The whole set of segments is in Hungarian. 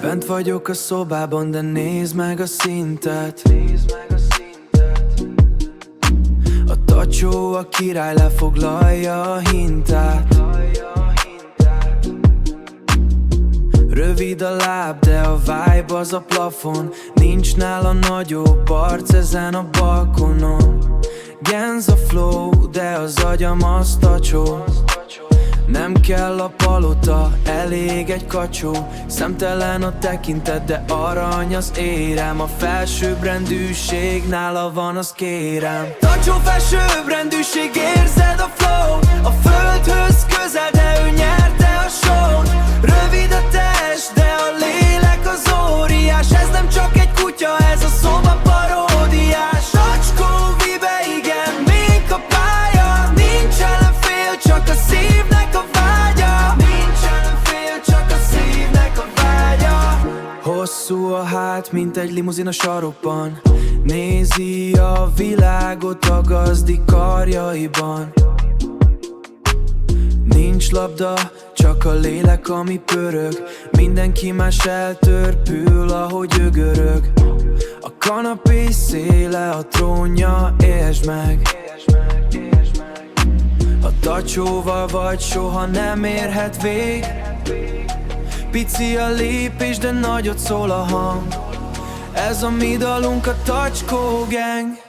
Bent vagyok a szobában, de nézd meg a szintet. A tacsó, a király lefoglalja a hintát. Rövid a láb, de a vibe az a plafon. Nincs nála nagyobb arc ezen a balkonon. Genz a flow, de az agyam az tacsó. Nem kell a palota, elég egy kacsó. Szemtelen a tekintet, de arany az érem. A felsőbbrendűség nála van, azt kérem. Tacsó felsőbbrendűség, érzed a flow. A földhöz közel, de ő nyerte a show-n. Rövid a test, de a lélek az óriás. Ez nem csak egy kutya, ez a szoba paródiás. Tacskó vibe, igen, mink a pálya. Nincs ellenfél, csak a szívnek a vágya. Nincs ellenfél, csak a szívnek a vágya. Hosszú a hát, mint egy limuzin a sarokban. Nézi a világot a gazdi karjaiban. Nincs labda, csak a lélek, ami pörög. Mindenki más eltörpül, ahogy ő görög. A kanapé széle, a trónja, értsd meg. Ha tacsóval vagy, soha nem érhet vég. Pici a lépés, de nagyot szól a hang. Ez a mi dalunk, a Tacskó gang.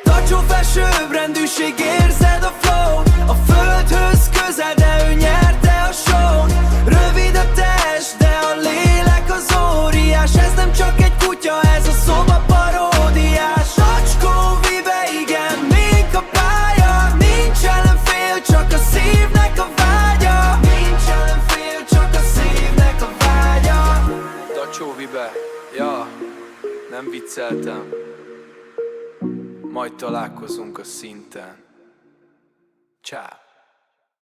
Tacsó felsőbbrendűség, érzed a flow. A földhöz közel, de ő nyerte a show-n. Rövid a test, de a lélek az óriás. Ez nem csak egy kutya, ez a szoba paródiás. Tacskó vibe, igen, mink a pálya. Nincs ellenfél, csak a szívnek a vágya. Nincs ellenfél, csak a szívnek a vágya. Tacsó vibe, ja, nem vicceltem. Majd találkozunk a szinten. Ciao.